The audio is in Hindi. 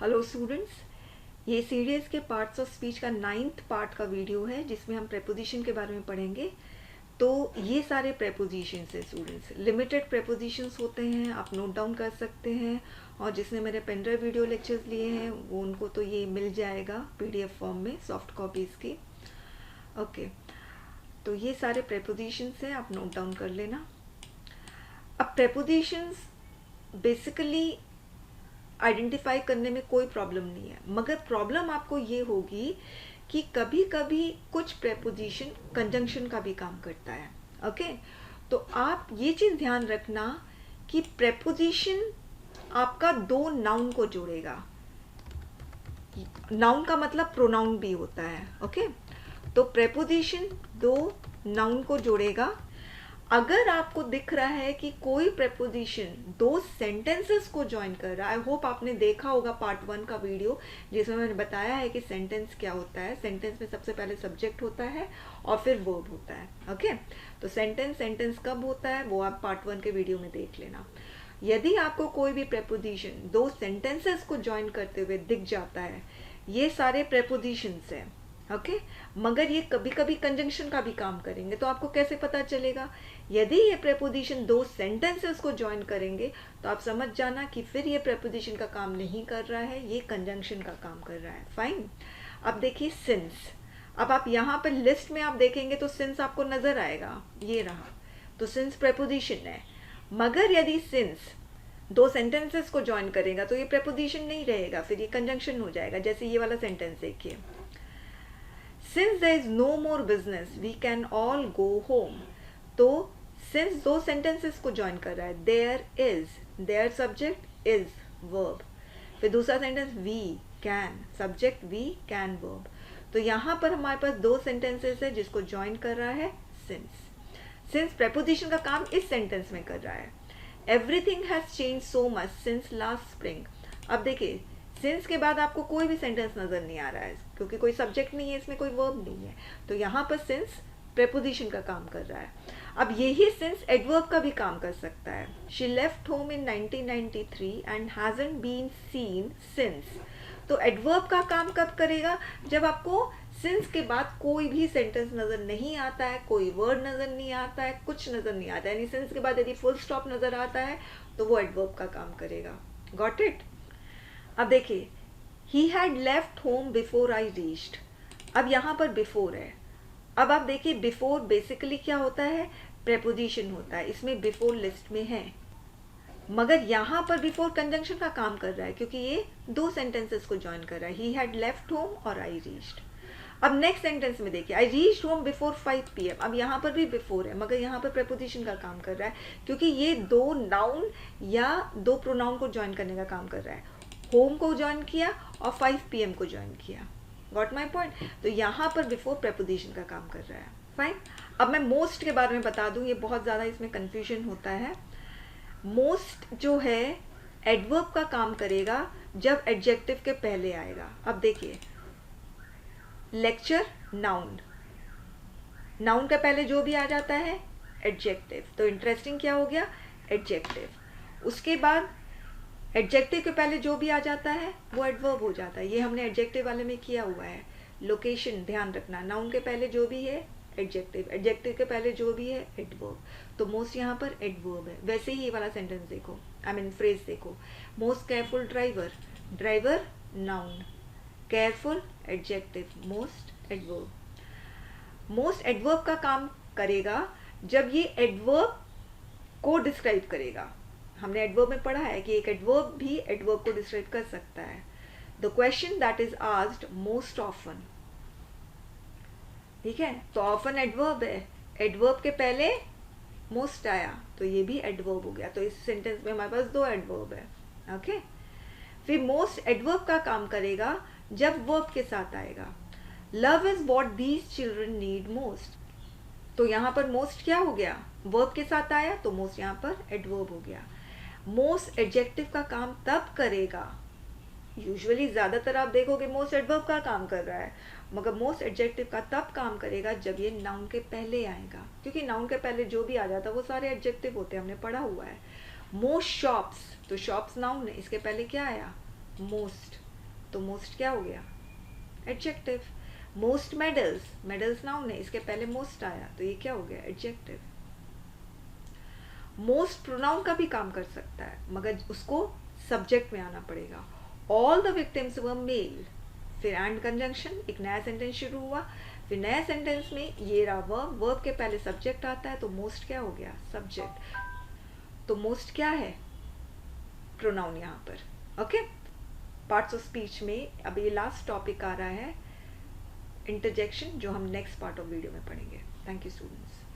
हेलो स्टूडेंट्स, ये सीरीज के पार्ट्स ऑफ स्पीच का 9th पार्ट का वीडियो है जिसमें हम प्रेपोजिशन के बारे में पढ़ेंगे। तो ये सारे प्रेपोजिशंस है स्टूडेंट्स, लिमिटेड प्रेपोजिशंस होते हैं, आप नोट डाउन कर सकते हैं। और जिसने मेरे पेनड्राइव वीडियो लेक्चर्स लिए हैं वो उनको तो ये मिल जाएगा पीडीएफ फॉर्म में, सॉफ्ट कॉपीज़ की। ओके, तो ये सारे प्रेपोजिशंस हैं, आप नोट डाउन कर लेना। अब प्रेपोजिशंस बेसिकली आइडेंटिफाई करने में कोई प्रॉब्लम नहीं है, मगर प्रॉब्लम आपको ये होगी कि कभी कभी कुछ प्रेपोजिशन कंजंक्शन का भी काम करता है। ओके, तो आप ये चीज़ ध्यान रखना कि प्रेपोजिशन आपका दो नाउन को जोड़ेगा। नाउन का मतलब प्रोनाउन भी होता है। ओके, तो प्रेपोजिशन दो नाउन को जोड़ेगा। अगर आपको दिख रहा है कि कोई प्रेपोजिशन दो सेंटेंसेस को ज्वाइन कर रहा है, आई होप आपने देखा होगा पार्ट 1 का वीडियो जिसमें मैंने बताया है कि सेंटेंस क्या होता है। सेंटेंस में सबसे पहले सब्जेक्ट होता है और फिर वर्ब होता है। ओके, तो सेंटेंस कब होता है वो आप पार्ट 1 के वीडियो में देख लेना। यदि आपको कोई भी प्रेपोजिशन दो सेंटेंसेस को ज्वाइन करते हुए दिख जाता है, ये सारे प्रेपोजिशंस हैं। ओके, मगर ये कभी कभी कंजंक्शन का भी काम करेंगे, तो आपको कैसे पता चलेगा? यदि ये प्रेपोजिशन दो सेंटेंसेस को ज्वाइन करेंगे तो आप समझ जाना कि फिर ये प्रेपोजिशन का काम नहीं कर रहा है, ये कंजंक्शन का काम कर रहा है। फाइन। अब देखिए सिंस। अब आप यहाँ पर लिस्ट में आप देखेंगे तो सिंस आपको नजर आएगा, ये रहा। तो सिंस प्रेपोजिशन है, मगर यदि सिंस दो सेंटेंसेस को ज्वाइन करेगा तो ये प्रेपोजिशन नहीं रहेगा, फिर ये कंजंक्शन हो जाएगा। जैसे ये वाला सेंटेंस देखिए, since there is no more business we can all go home. तो सिंस दो सेंटेंसेस को ज्वाइन कर रहा है, there is, there subject is verb, फिर दूसरा sentence we can, subject we can verb. तो यहाँ पर हमारे पास दो सेंटेंसेस है जिसको ज्वाइन कर रहा है सिंस। सिंस प्रेपोजिशन का काम इस सेंटेंस में कर रहा है। Everything has change so much since last spring. अब देखिए सिंस के बाद आपको कोई भी सेंटेंस नजर नहीं आ रहा है क्योंकि कोई सब्जेक्ट नहीं है, इसमें कोई वर्ब नहीं है, तो यहाँ पर सिंस प्रेपोजिशन का काम कर रहा है। अब यही सिंस एडवर्ब का भी काम कर सकता है। She left home in 1993 and hasn't been seen since. तो एडवर्ब का काम कब करेगा? जब आपको सिंस के बाद कोई भी सेंटेंस नजर नहीं आता है, कोई वर्ड नजर नहीं आता है, कुछ नजर नहीं आता है, यानी सिंस के बाद यदि फुल स्टॉप नजर आता है तो वो एडवर्ब का काम करेगा। Got it? अब देखिए, he had left home before I reached. अब यहाँ पर बिफोर है। अब आप देखिए बिफोर बेसिकली क्या होता है? प्रेपोजिशन होता है, इसमें बिफोर लिस्ट में है, मगर यहाँ पर बिफोर कंजंक्शन का काम कर रहा है क्योंकि ये दो सेंटेंसेस को ज्वाइन कर रहा है, ही हैड लेफ्ट होम और आई रीच्ड। अब नेक्स्ट सेंटेंस में देखिए, I reached home before 5 PM। अब यहाँ पर भी बिफोर है, मगर यहाँ पर प्रेपोजिशन का काम कर रहा है क्योंकि ये दो नाउन या दो प्रोनाउन को ज्वाइन करने का काम कर रहा है। होम को ज्वाइन किया और 5 PM को ज्वाइन किया। Got my point? तो यहाँ पर बिफोर प्रेपोजिशन का काम कर रहा है। फाइन। अब मैं मोस्ट के बारे में बता दूं, ये बहुत ज़्यादा इसमें कन्फ्यूजन होता है। मोस्ट जो है एडवर्ब का काम करेगा जब एडजेक्टिव के पहले आएगा। अब देखिए, लेक्चर नाउन, नाउन का पहले जो भी आ जाता है एडजेक्टिव, तो इंटरेस्टिंग क्या हो गया? एडजेक्टिव। उसके बाद एडजेक्टिव के पहले जो भी आ जाता है वो एडवर्ब हो जाता है। ये हमने एडजेक्टिव वाले में किया हुआ है। लोकेशन ध्यान रखना, नाउन के पहले जो भी है एडजेक्टिव, एडजेक्टिव के पहले जो भी है एडवर्ब। तो मोस्ट यहाँ पर एडवर्ब है। वैसे ही ये वाला सेंटेंस देखो, आई मीन फ्रेज देखो, most careful driver, driver noun, careful adjective, most adverb. Most adverb का काम करेगा जब ये एडवर्ब को डिस्क्राइब करेगा। हमने एडवर्ब में पढ़ा है कि एक एडवर्ब भी एडवर्ब को डिस्क्राइब कर सकता है। The question that is asked most often, ठीक है, तो ऑफन एडवर्ब है, एडवर्ब के पहले मोस्ट आया तो ये भी एडवर्ब हो गया। तो इस सेंटेंस में हमारे पास दो एडवर्ब है। ओके, फिर मोस्ट एडवर्ब का काम करेगा जब वर्ब के साथ आएगा। Love is what these children need most. तो यहाँ पर मोस्ट क्या हो गया? वर्ब के साथ आया तो मोस्ट यहाँ पर एडवर्ब हो गया। मोस्ट एडजेक्टिव का काम तब करेगा, यूजुअली ज्यादातर आप देखोगे मोस्ट एडवर्ब का काम कर रहा है, मगर मोस्ट एडजेक्टिव का तब काम करेगा जब ये नाउन के पहले आएगा, क्योंकि नाउन के पहले जो भी आ जाता है वो सारे एडजेक्टिव होते हैं, हमने पढ़ा हुआ है। मोस्ट शॉप्स, तो शॉप्स नाउन है, इसके पहले क्या आया? मोस्ट। तो मोस्ट क्या हो गया, adjective. Most medals, medals noun है, इसके पहले मोस्ट आया तो ये क्या हो गया, एडजेक्टिव। मोस्ट प्रोनाउन का भी काम कर सकता है मगर उसको सब्जेक्ट में आना पड़ेगा। All the victims were male, फिर एंड कंजंक्शन, एक नया सेंटेंस शुरू हुआ, फिर नए सेंटेंस में ये रहा वर्ब, वर्ब के पहले सब्जेक्ट आता है तो मोस्ट क्या हो गया, सब्जेक्ट। तो मोस्ट क्या है, प्रोनाउन यहाँ पर। ओके, पार्ट्स ऑफ स्पीच में अब ये लास्ट टॉपिक आ रहा है इंटरजेक्शन, जो हम नेक्स्ट पार्ट ऑफ वीडियो में पढ़ेंगे। Thank you students.